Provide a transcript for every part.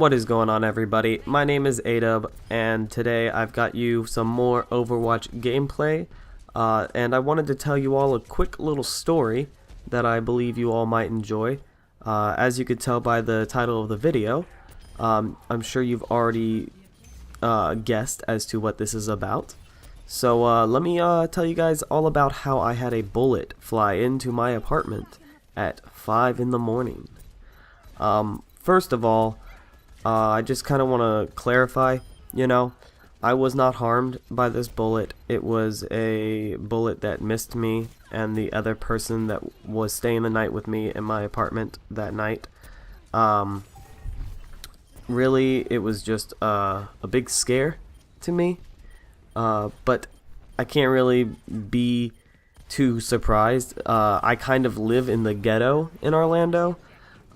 What is going on, everybody? My name is AyyDub, and today I've got you some more Overwatch gameplay, and I wanted to tell you all a quick little story that I believe you all might enjoy. As you could tell by the title of the video, I'm sure you've already guessed as to what this is about. So let me tell you guys all about how I had a bullet fly into my apartment at 5 in the morning. First of all, I just kind of want to clarify, I was not harmed by this bullet. It was a bullet that missed me and the other person that was staying the night with me in my apartment that night. Really, it was just a big scare to me, but I can't really be too surprised. I kind of live in the ghetto in Orlando,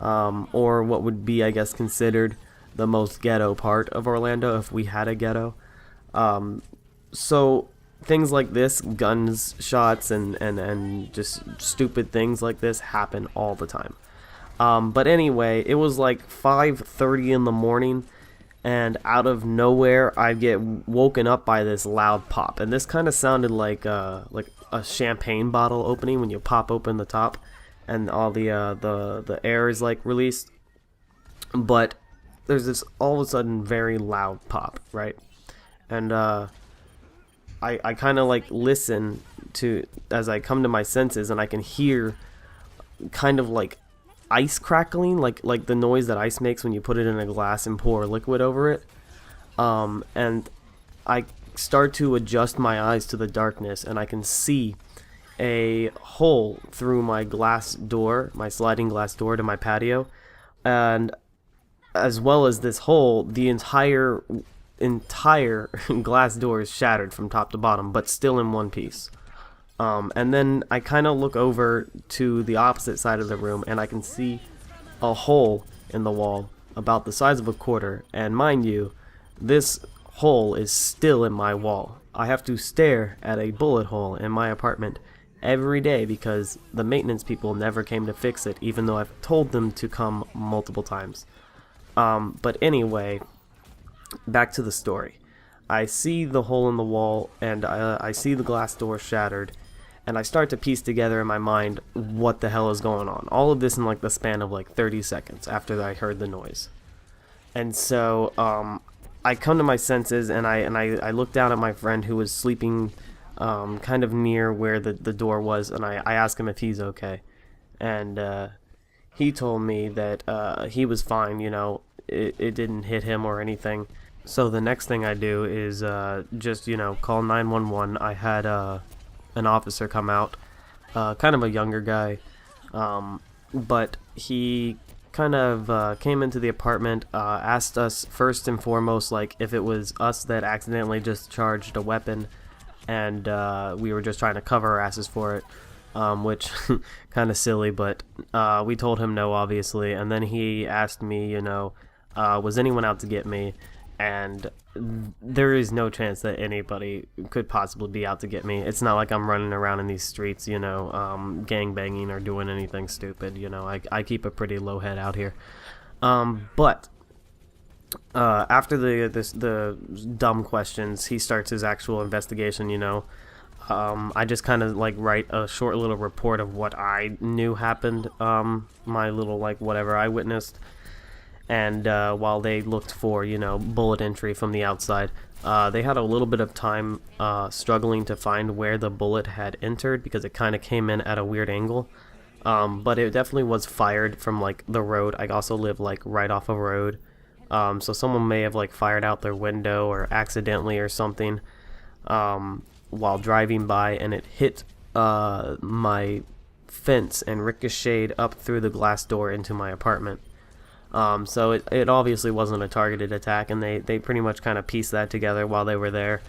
or what would be, I guess, considered the most ghetto part of Orlando if we had a ghetto. So things like this, guns, shots, and just stupid things like this happen all the time. But anyway, it was like 5:30 in the morning, and out of nowhere I get woken up by this loud pop, and this kind of sounded like a champagne bottle opening when you pop open the top and all the air is like released. But there's this all of a sudden very loud pop, right? And I kind of like listen to as I come to my senses, and I can hear kind of like ice crackling, like the noise that ice makes when you put it in a glass and pour liquid over it. And I start to adjust my eyes to the darkness, and I can see a hole through my glass door, my sliding glass door to my patio, and as well as this hole, the entire glass door is shattered from top to bottom, but still in one piece. And then I kind of look over to the opposite side of the room, and I can see a hole in the wall about the size of a quarter. And mind you, this hole is still in my wall. I have to stare at a bullet hole in my apartment every day because the maintenance people never came to fix it, even though I've told them to come multiple times. But anyway, back to the story. I see the hole in the wall, and I see the glass door shattered, and I start to piece together in my mind what the hell is going on. All of this in like the span of like 30 seconds after I heard the noise. And so I come to my senses, and I look down at my friend who was sleeping kind of near where the door was, and I ask him if he's okay. And he told me that he was fine, it didn't hit him or anything. So the next thing I do is just, call 911. I had an officer come out, kind of a younger guy, but he kind of came into the apartment, asked us first and foremost, like, if it was us that accidentally just charged a weapon, and we were just trying to cover our asses for it. Which kind of silly, but we told him no, obviously. And then he asked me, was anyone out to get me? And there is no chance that anybody could possibly be out to get me. It's not like I'm running around in these streets, gang banging or doing anything stupid. I keep a pretty low head out here. But after the dumb questions, he starts his actual investigation. I just kind of like write a short little report of what I knew happened, my little like whatever I witnessed, and while they looked for bullet entry from the outside, they had a little bit of time struggling to find where the bullet had entered because it kind of came in at a weird angle, but it definitely was fired from like the road. I also live like right off a road, so someone may have like fired out their window or accidentally or something while driving by, and it hit my fence and ricocheted up through the glass door into my apartment. So it obviously wasn't a targeted attack, and they pretty much kind of pieced that together while they were there.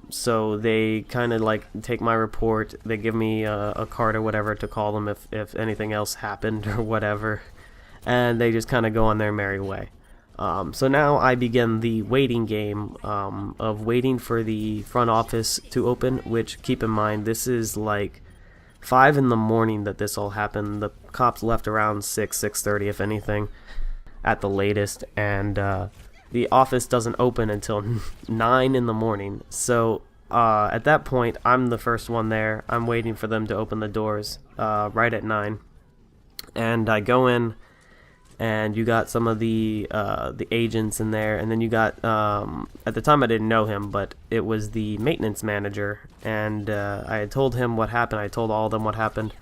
So they kind of like take my report, they give me a card or whatever to call them if anything else happened or whatever, and they just kind of go on their merry way. So now I begin the waiting game of waiting for the front office to open, which, keep in mind, this is like 5 in the morning that this all happened. The cops left around 6:30, if anything. at the latest, and the office doesn't open until 9 in the morning. So at that point, I'm the first one there. I'm waiting for them to open the doors right at 9, and I go in, and you got some of the agents in there, and then you got at the time I didn't know him, but it was the maintenance manager, and I had told him what happened. I told all of them what happened.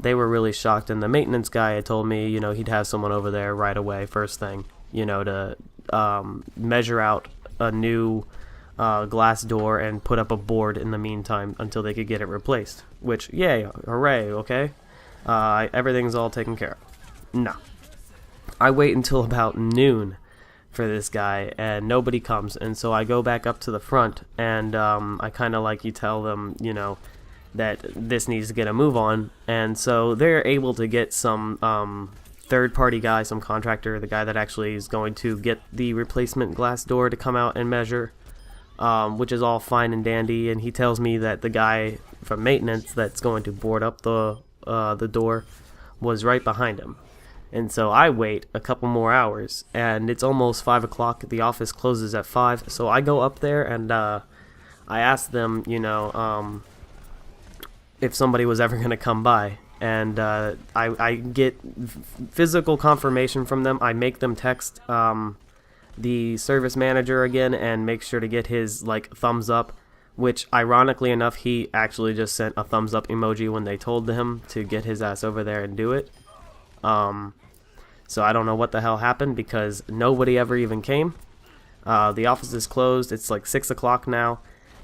They were really shocked, and the maintenance guy had told me, you know, he'd have someone over there right away, first thing, you know, to measure out a new glass door and put up a board in the meantime until they could get it replaced. Which, yay, hooray, okay? Everything's all taken care of. No. I wait until about noon for this guy, and nobody comes, and so I go back up to the front, and I kind of like, you tell them, you know, that this needs to get a move on, and so they're able to get some third-party guy, some contractor, the guy that actually is going to get the replacement glass door to come out and measure, which is all fine and dandy, and he tells me that the guy from maintenance that's going to board up the door was right behind him. And so I wait a couple more hours, and it's almost 5 o'clock. The office closes at 5, so I go up there, and I ask them, you know, if somebody was ever going to come by. And I get physical confirmation from them. I make them text the service manager again and make sure to get his, like, thumbs up, which, ironically enough, he actually just sent a thumbs up emoji when they told him to get his ass over there and do it. So I don't know what the hell happened, because nobody ever even came. The office is closed. It's like 6 o'clock now,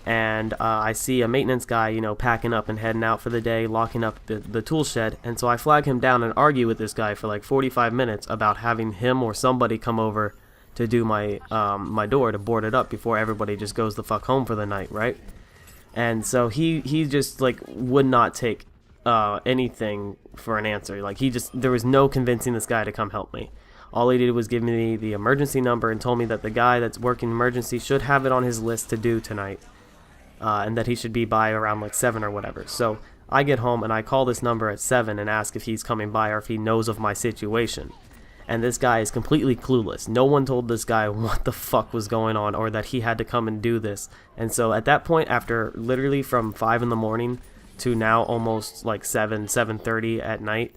and I see a maintenance guy, you know, packing up and heading out for the day, locking up the tool shed, and so I flag him down and argue with this guy for like 45 minutes about having him or somebody come over to do my my door, to board it up before everybody just goes the fuck home for the night, right? And so he just like would not take anything for an answer. Like, there was no convincing this guy to come help me. All he did was give me the emergency number and told me that the guy that's working emergency should have it on his list to do tonight, and that he should be by around like 7 or whatever. So I get home and I call this number at 7 and ask if he's coming by or if he knows of my situation. And this guy is completely clueless. No one told this guy what the fuck was going on, or that he had to come and do this. And so at that point, after literally from 5 in the morning to now almost like 7:30 at night,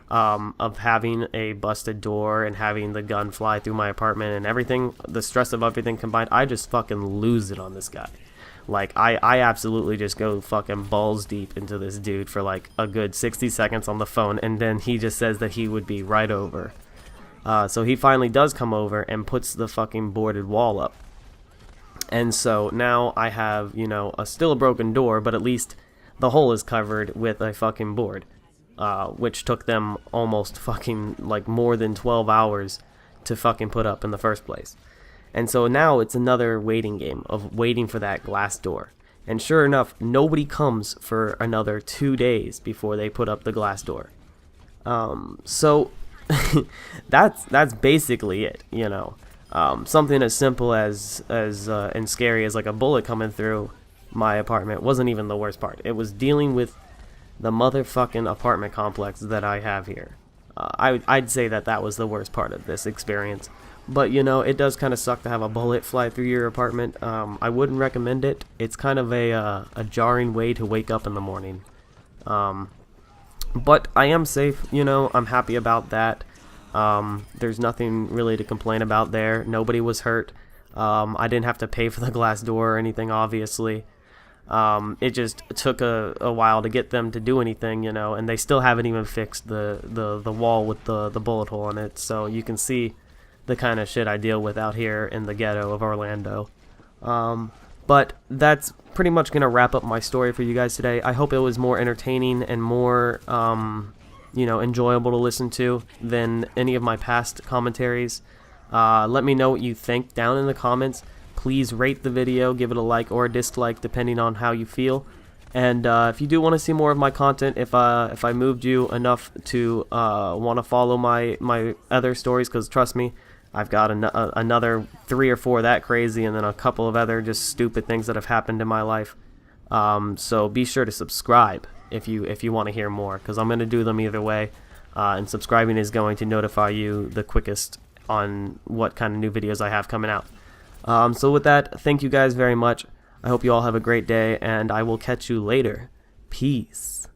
of having a busted door and having the gun fly through my apartment and everything, the stress of everything combined, I just fucking lose it on this guy. Like, I absolutely just go fucking balls deep into this dude for like a good 60 seconds on the phone, and then he just says that he would be right over. So he finally does come over and puts the fucking boarded wall up. And so now I have, you know, still a broken door, but at least the hole is covered with a fucking board, which took them almost fucking like more than 12 hours to fucking put up in the first place. And so now it's another waiting game of waiting for that glass door. And sure enough, nobody comes for another 2 days before they put up the glass door. So that's basically it, you know. Something as simple as and scary as like a bullet coming through my apartment wasn't even the worst part. It was dealing with the motherfucking apartment complex that I have here. I'd say that was the worst part of this experience. But, you know, it does kind of suck to have a bullet fly through your apartment. I wouldn't recommend it. It's kind of a jarring way to wake up in the morning. But I am safe, you know. I'm happy about that. There's nothing really to complain about there. Nobody was hurt. I didn't have to pay for the glass door or anything, obviously. It just took a while to get them to do anything, you know, and they still haven't even fixed the wall with the bullet hole in it. So you can see the kind of shit I deal with out here in the ghetto of Orlando. But that's pretty much going to wrap up my story for you guys today. I hope it was more entertaining and more, you know, enjoyable to listen to than any of my past commentaries. Let me know what you think down in the comments. Please rate the video, give it a like or a dislike depending on how you feel. And if you do want to see more of my content, if I moved you enough to want to follow my other stories, because trust me, I've got another 3 or 4 that crazy, and then a couple of other just stupid things that have happened in my life. So be sure to subscribe if you want to hear more, because I'm going to do them either way. and subscribing is going to notify you the quickest on what kind of new videos I have coming out. So with that, thank you guys very much. I hope you all have a great day, and I will catch you later. Peace.